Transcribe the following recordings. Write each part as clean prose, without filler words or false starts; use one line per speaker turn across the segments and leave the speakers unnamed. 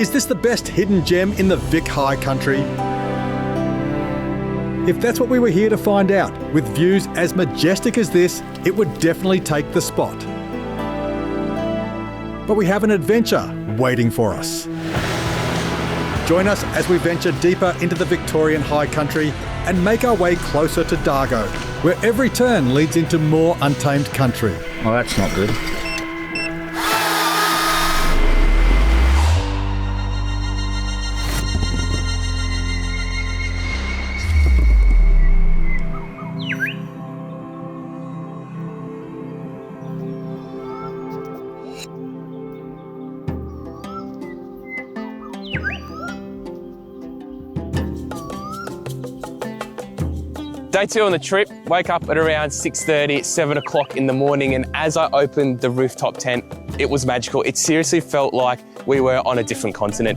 Is this the best hidden gem in the Vic High Country? If that's what we were here to find out, with views as majestic as this, it would definitely take the spot. But we have an adventure waiting for us. Join us as we venture deeper into the Victorian High Country and make our way closer to Dargo, where every turn leads into more untamed country.
Well, that's not good.
Day 2 on the trip, wake up at around 6:30, 7 o'clock in the morning, and as I opened the rooftop tent, it was magical. It seriously felt like we were on a different continent.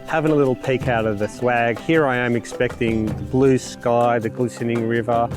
Having a little peek out of the swag, here I am expecting the blue sky, the glistening river.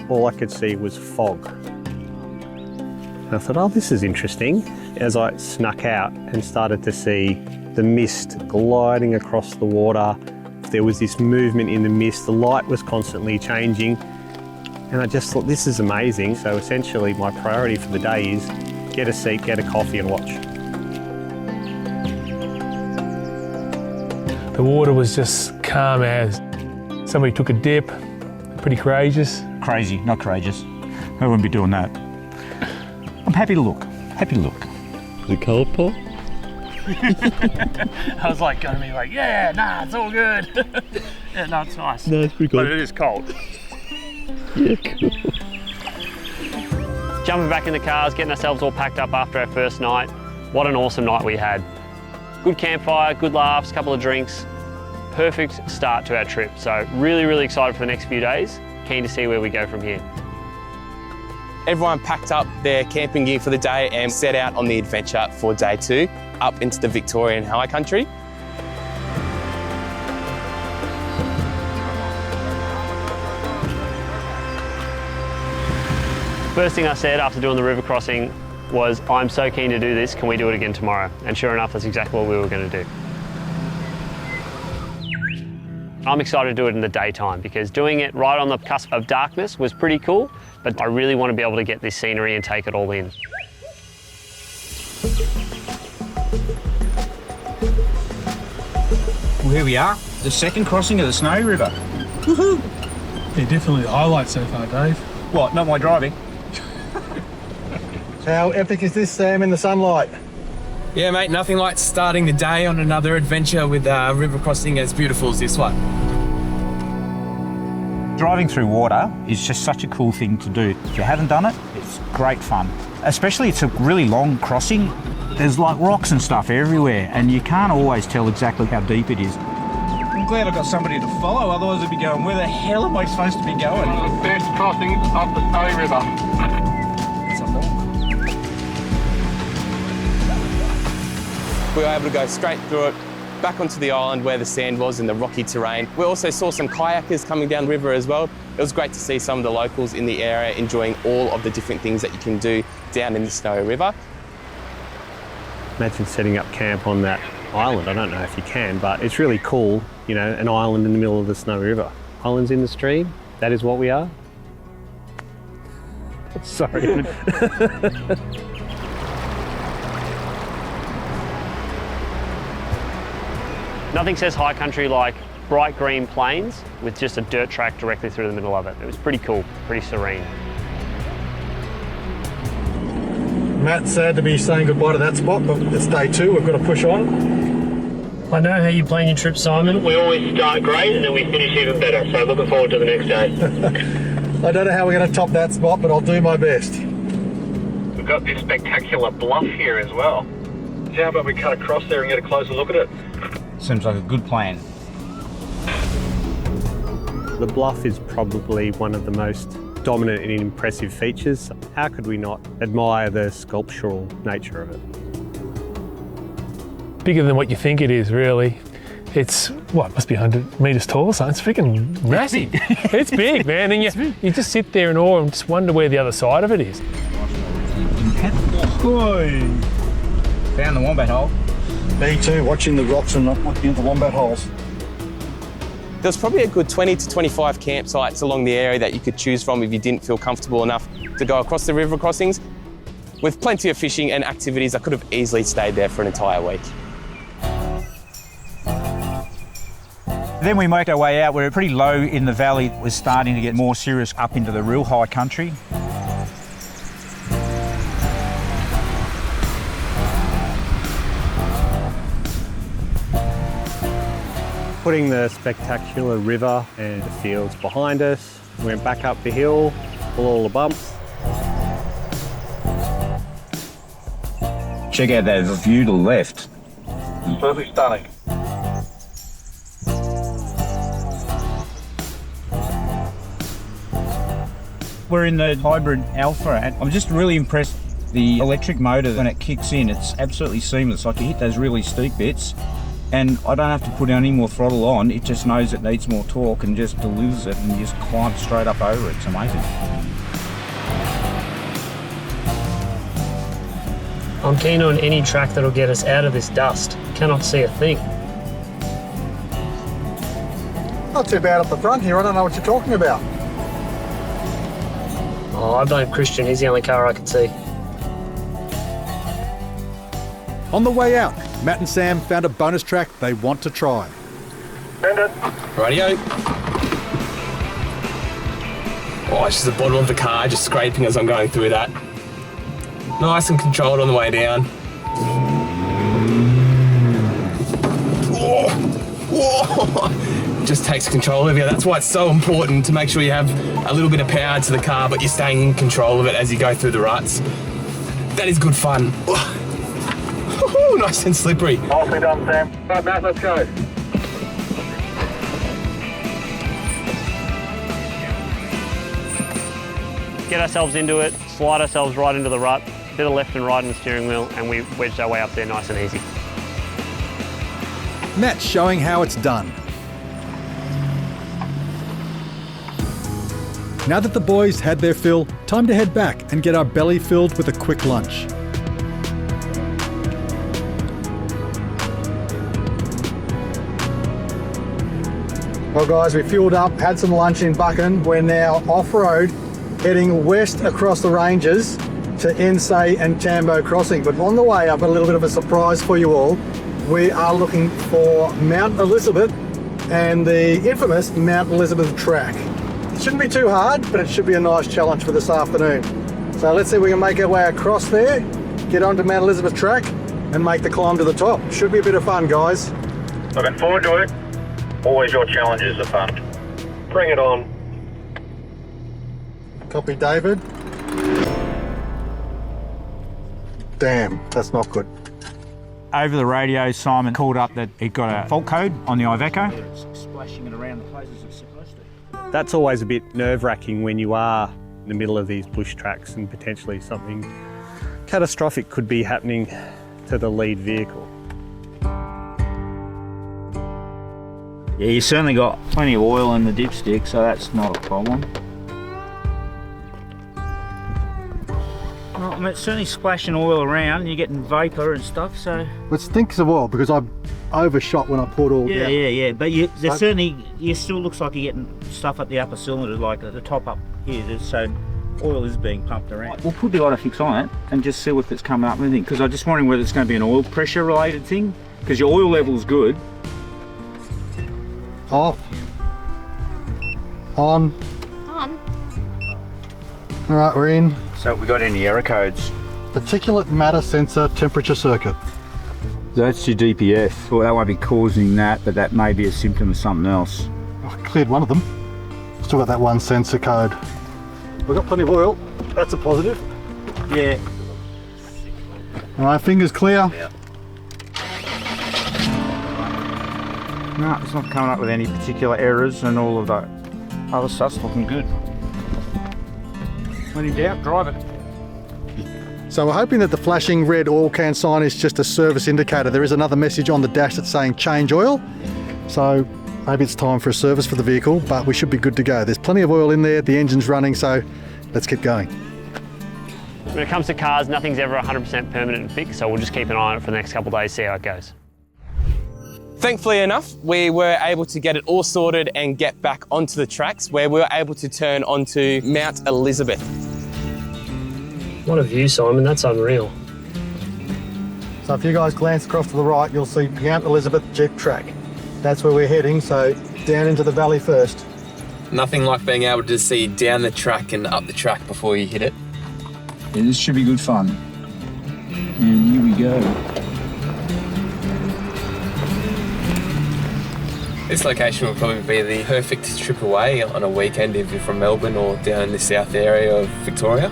All I could see was fog. And I thought, oh, this is interesting. As I snuck out and started to see the mist gliding across the water, there was this movement in the mist, the light was constantly changing, and I just thought, this is amazing. So essentially my priority for the day is get a seat, get a coffee and watch.
The water was just calm as. Somebody took a dip, pretty courageous.
Crazy, not courageous. I wouldn't be doing that. I'm happy to look, happy to look.
Was it cold, Paul?
I was like, gonna be like, yeah, nah, it's all good. Yeah, no, it's nice.
No, it's pretty cool.
But it is cold.
Yeah, cool.
Jumping back in the cars, getting ourselves all packed up after our first night. What an awesome night we had. Good campfire, good laughs, couple of drinks. Perfect start to our trip. So really, really excited for the next few days. Keen to see where we go from here.
Everyone packed up their camping gear for the day and set out on the adventure for day 2, up into the Victorian High Country.
First thing I said after doing the river crossing was, I'm so keen to do this, can we do it again tomorrow? And sure enough, that's exactly what we were going to do. I'm excited to do it in the daytime because doing it right on the cusp of darkness was pretty cool, but I really want to be able to get this scenery and take it all in.
Well, here we are, the second crossing of the Snowy River. Woohoo!
Yeah, definitely the highlight so far, Dave.
What, not my driving?
How epic is this, Sam, in the sunlight?
Yeah, mate, nothing like starting the day on another adventure with river crossing as beautiful as this one.
Driving through water is just such a cool thing to do. If you haven't done it, it's great fun. Especially it's a really long crossing. There's like rocks and stuff everywhere, and you can't always tell exactly how deep it is. I'm glad I've got somebody to follow, otherwise I'd be going, where the hell am I supposed to be going?
One of the best crossings of the Snowy River.
It's a long.
We were able to go straight through it, back onto the island where the sand was and the rocky terrain. We also saw some kayakers coming down the river as well. It was great to see some of the locals in the area enjoying all of the different things that you can do down in the Snowy River.
Imagine setting up camp on that island. I don't know if you can, but it's really cool, you know, an island in the middle of the Snowy River. Islands in the stream, that is what we are. Sorry.
Nothing says high country like bright green plains with just a dirt track directly through the middle of it. It was pretty cool, pretty serene.
Matt, sad to be saying goodbye to that spot, but it's day 2, we've got to push on.
I know how you plan your trip, Simon. We always start great and then we finish even better, so looking forward to the next day.
I don't know how we're going to top that spot, but I'll do my best.
We've got this spectacular bluff here as well. How about we cut across there and get a closer look at it?
Seems like a good plan.
The bluff is probably one of the most dominant and impressive features. How could we not admire the sculptural nature of it?
Bigger than what you think it is, really. It's, what, must be 100 metres tall or something. It's freaking massive. It's big, man. And you just sit there in awe and just wonder where the other side of it is.
Found the wombat hole.
Me too, watching the rocks and not looking at the wombat holes.
There's probably a good 20 to 25 campsites along the area that you could choose from if you didn't feel comfortable enough to go across the river crossings. With plenty of fishing and activities, I could have easily stayed there for an entire week.
Then we make our way out. We're pretty low in the valley. We're starting to get more serious up into the real high country.
Putting the spectacular river and the fields behind us, we went back up the hill, pull all the bumps.
Check out that view to the left.
Absolutely stunning.
We're in the hybrid Alpha, and I'm just really impressed. The electric motor, when it kicks in, it's absolutely seamless. Like, you hit those really steep bits, and I don't have to put any more throttle on. It just knows it needs more torque and just delivers it and just climbs straight up over it. It's amazing.
I'm keen on any track that'll get us out of this dust. Cannot see a thing.
Not too bad up the front here, I don't know what you're talking about.
Oh, I blame Christian, he's the only car I can see.
On the way out, Matt and Sam found a bonus track they want to try.
Send it.
Rightio. Oh, it's just the bottom of the car just scraping as I'm going through that. Nice and controlled on the way down. Whoa. Just takes control of you. That's why it's so important to make sure you have a little bit of power to the car, but you're staying in control of it as you go through the ruts. That is good fun. Nice and slippery.
Nicely done, Sam. Right, Matt, let's go.
Get ourselves into it, slide ourselves right into the rut, bit of left and right in the steering wheel, and we wedged our way up there nice and easy.
Matt's showing how it's done. Now that the boys had their fill, time to head back and get our belly filled with a quick lunch. Well guys, we fueled up, had some lunch in Buchan. We're now off-road, heading west across the ranges to Ensay and Tambo crossing. But on the way, I've got a little bit of a surprise for you all. We are looking for Mount Elizabeth and the infamous Mount Elizabeth track. It shouldn't be too hard, but it should be a nice challenge for this afternoon. So let's see if we can make our way across there, get onto Mount Elizabeth track and make the climb to the top. Should be a bit of fun, guys.
Looking forward to it. Always your challenges are fun. Bring it on.
Copy, David. Damn, that's not good.
Over the radio, Simon called up that it got a fault code on the Iveco. It's splashing it around the places it's supposed to.
That's always a bit nerve-wracking when you are in the middle of these bush tracks and potentially something catastrophic could be happening to the lead vehicle.
Yeah, you certainly got plenty of oil in the dipstick, so that's not a problem. Well, I mean, it's certainly splashing oil around and you're getting vapour and stuff, so...
It stinks of oil because I overshot when I poured all down.
Yeah, but you still looks like you're getting stuff at the upper cylinder, like at the top up here, so oil is being pumped around. We'll put the Autofix on it and just see if it's coming up with anything, because I'm just wondering whether it's going to be an oil pressure related thing, because your oil level's good.
Off. On.
On.
All right, we're in.
So we got any error codes?
Particulate matter sensor temperature circuit.
That's your DPF. Well, that won't be causing that, but that may be a symptom of something else.
I cleared one of them. Still got that one sensor code. We've got plenty of oil. That's a positive.
Yeah.
All right, fingers clear.
Yeah. No, it's not coming up with any particular errors, and all of that other stuff's looking good. When in doubt, drive it.
So we're hoping that the flashing red oil can sign is just a service indicator. There is another message on the dash that's saying change oil. So maybe it's time for a service for the vehicle, but we should be good to go. There's plenty of oil in there, the engine's running, so let's keep going.
When it comes to cars, nothing's ever 100% permanent and fixed, so we'll just keep an eye on it for the next couple of days, see how it goes.
Thankfully enough, we were able to get it all sorted and get back onto the tracks where we were able to turn onto Mount Elizabeth.
What a view, Simon, that's unreal.
So if you guys glance across to the right, you'll see Mount Elizabeth Jeep Track. That's where we're heading, so down into the valley first.
Nothing like being able to see down the track and up the track before you hit it.
Yeah, this should be good fun. And here we go.
This location would probably be the perfect trip away on a weekend if you're from Melbourne or down in the south area of Victoria.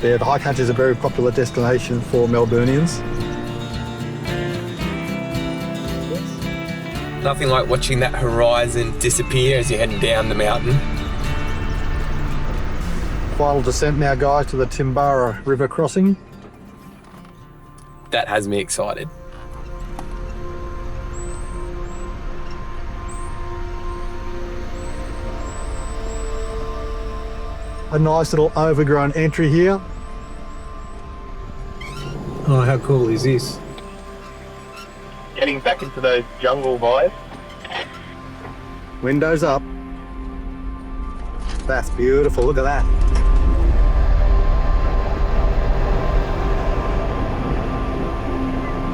Yeah, the High Country is a very popular destination for Melburnians.
Nothing like watching that horizon disappear as you're heading down the mountain.
Final descent now, guys, to the Timbarra River crossing.
That has me excited.
A nice little overgrown entry here.
Oh, how cool is this?
Getting back into those jungle vibes.
Windows up. That's beautiful, look at that.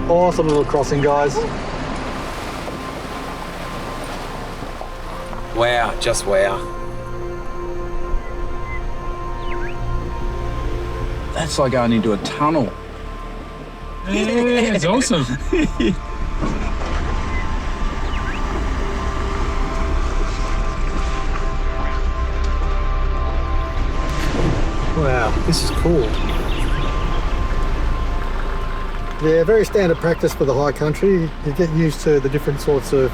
Awesome little crossing, guys.
Wow, just wow.
That's like going into a tunnel.
Yeah, it's awesome.
Wow, this is cool.
Yeah, very standard practice for the High Country. You get used to the different sorts of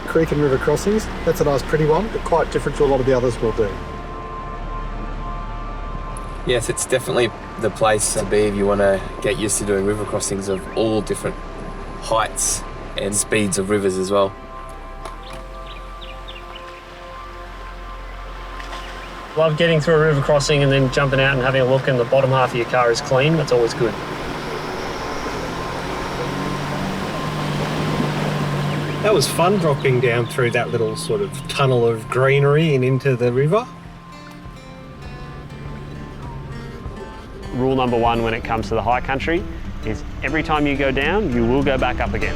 creek and river crossings. That's a nice pretty one, but quite different to a lot of the others we'll do.
Yes, it's definitely the place to be if you want to get used to doing river crossings of all different heights and speeds of rivers as well.
Love getting through a river crossing and then jumping out and having a look and the bottom half of your car is clean. That's always good.
That was fun dropping down through that little sort of tunnel of greenery and into the river.
Rule number one when it comes to the High Country is every time you go down, you will go back up again.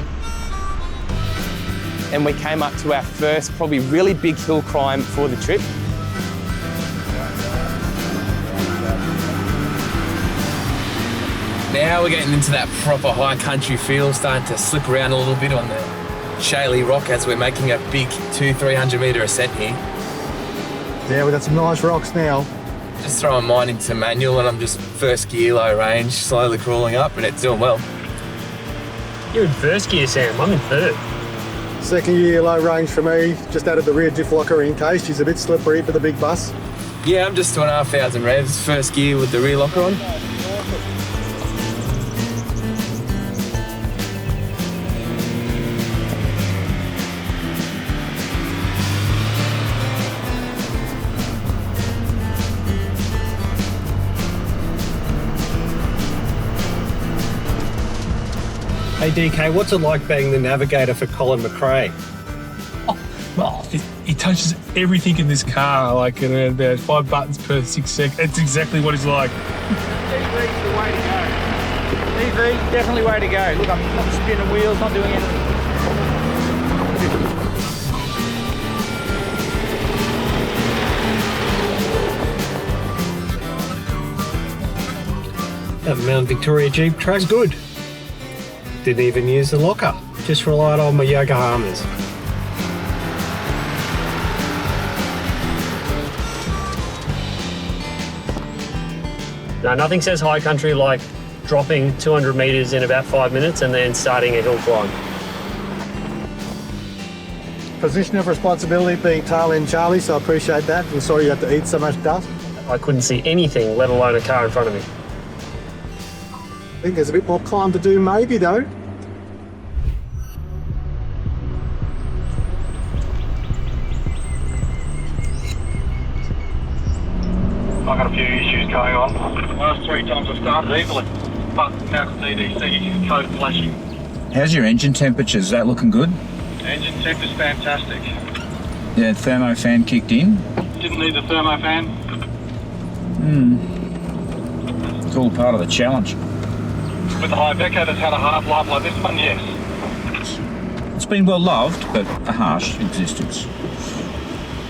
And we came up to our first probably really big hill climb for the trip.
Now we're getting into that proper High Country feel, starting to slip around a little bit on the shaly rock as we're making a big 200-300 metre ascent here.
Yeah, we've got some nice rocks now.
Just throwing mine into manual and I'm just first gear, low range, slowly crawling up and it's doing well.
You're in first gear, Sam. I'm in third.
Second year low range for me. Just added the rear diff locker in case. She's a bit slippery for the big bus.
Yeah, I'm just 2,500 revs, first gear with the rear locker on.
Hey DK, what's it like being the navigator for Colin McRae?
Well, he touches everything in this car, like around about 5 buttons per 6 seconds. It's exactly what he's like.
EV's the way to go. EV, definitely way to go. Look, I'm not spinning wheels, not doing anything.
That Mount Victoria Jeep track's good. Didn't even use the locker, just relied on my Yokohamas.
No, nothing says High Country like dropping 200 metres in about 5 minutes and then starting a hill climb.
Position of responsibility being tail end Charlie, so I appreciate that. I'm sorry you had to eat so much dust.
I couldn't see anything, let alone a car in front of me.
I think there's a bit more climb to do maybe though.
got a few issues going on. Last 3 times I've started easily, but now CDC code flashing.
How's your engine temperature? Is that looking good?
Engine temp is fantastic.
Yeah, thermo fan kicked in.
Didn't need the thermo fan.
It's all part of the challenge.
With the Iveco that's had a hard life like this one, yes.
It's been well loved, but a harsh existence.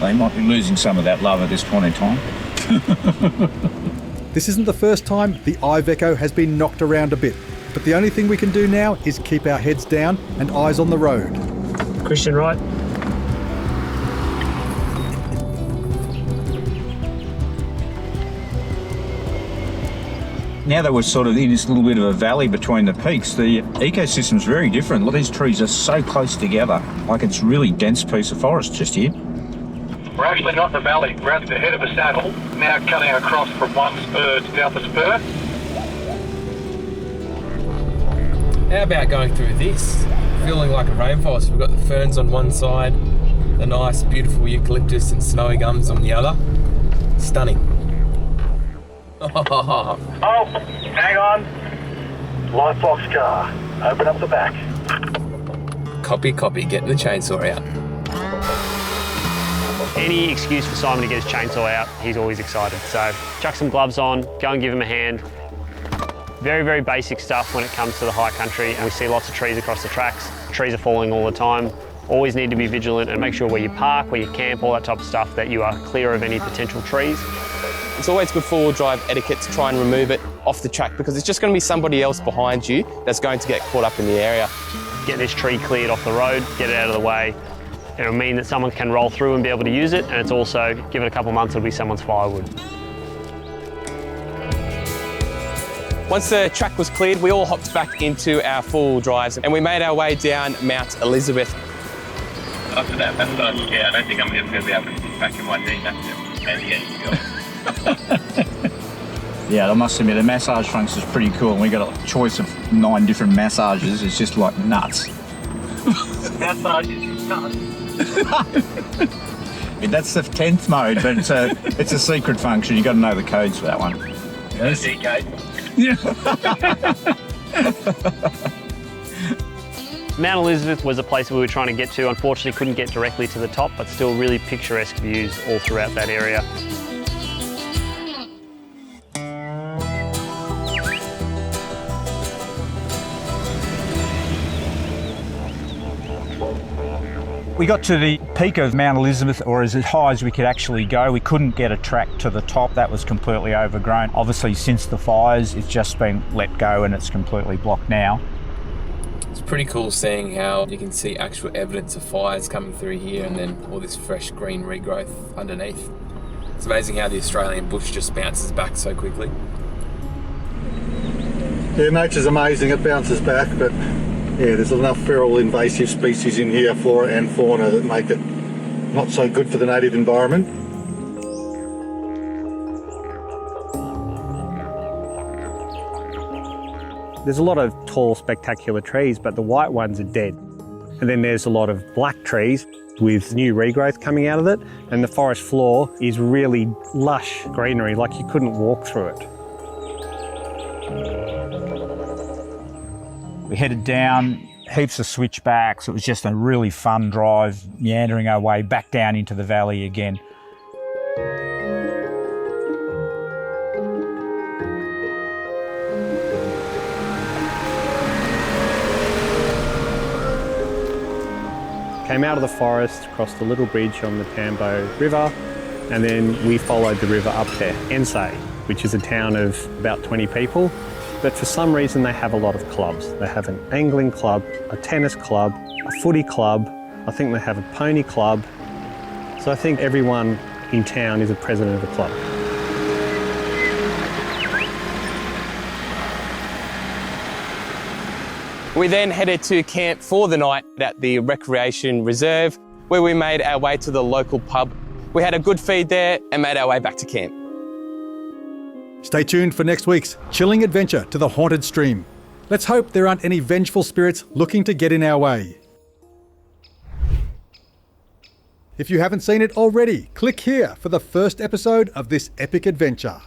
They might be losing some of that love at this point in time.
This isn't the first time the Iveco has been knocked around a bit, but the only thing we can do now is keep our heads down and eyes on the road.
Christian, right?
Now that we're sort of in this little bit of a valley between the peaks, the ecosystem's very different. Look, these trees are so close together, like it's a really dense piece of forest just here.
We're actually not in the valley, we're at the head of a saddle, now cutting across from one spur to the other spur.
How about going through this? Feeling like a rainforest. We've got the ferns on one side, the nice beautiful eucalyptus and snowy gums on the other. Stunning.
Oh, hang on. Light box car. Open up the back.
Copy, getting the chainsaw out.
Any excuse for Simon to get his chainsaw out, he's always excited. So chuck some gloves on, go and give him a hand. Very, very basic stuff when it comes to the high country, and we see lots of trees across the tracks. Trees are falling all the time. Always need to be vigilant and make sure where you park, where you camp, all that type of stuff, that you are clear of any potential trees.
It's always good four-wheel drive etiquette to try and remove it off the track, because it's just going to be somebody else behind you that's going to get caught up in the area.
Get this tree cleared off the road, get it out of the way. It'll mean that someone can roll through and be able to use it, and it's also, give it a couple of months, it'll be someone's firewood.
Once the track was cleared, we all hopped back into our four-wheel drives and we made our way down Mount Elizabeth.
After that massage, yeah, I don't think I'm ever going to be able to sit back in my knee.
Yeah, I must admit, the massage function is pretty cool. We got a choice of 9 different massages. It's just like nuts.
Massage is nuts.
That's the 10th mode, but it's a secret function. You've got to know the codes for that one.
Yes. DK.
Mount Elizabeth was a place we were trying to get to. Unfortunately, couldn't get directly to the top, but still really picturesque views all throughout that area.
We got to the peak of Mount Elizabeth, or as high as we could actually go. We couldn't get a track to the top. That was completely overgrown. Obviously, since the fires, it's just been let go and it's completely blocked now.
It's pretty cool seeing how you can see actual evidence of fires coming through here and then all this fresh green regrowth underneath. It's amazing how the Australian bush just bounces back so quickly.
Yeah, nature's amazing, it bounces back, but yeah, there's enough feral invasive species in here, flora and fauna, that make it not so good for the native environment.
There's a lot of tall, spectacular trees, but the white ones are dead. And then there's a lot of black trees with new regrowth coming out of it, and the forest floor is really lush greenery, like you couldn't walk through it.
We headed down, heaps of switchbacks. It was just a really fun drive, meandering our way back down into the valley again.
Came out of the forest, crossed the little bridge on the Tambo River, and then we followed the river up to Ensay, which is a town of about 20 people. But for some reason they have a lot of clubs. They have an angling club, a tennis club, a footy club, I think they have a pony club. So I think everyone in town is a president of a club.
We then headed to camp for the night at the Recreation Reserve, where we made our way to the local pub. We had a good feed there and made our way back to camp.
Stay tuned for next week's chilling adventure to the haunted stream. Let's hope there aren't any vengeful spirits looking to get in our way. If you haven't seen it already, click here for the first episode of this epic adventure.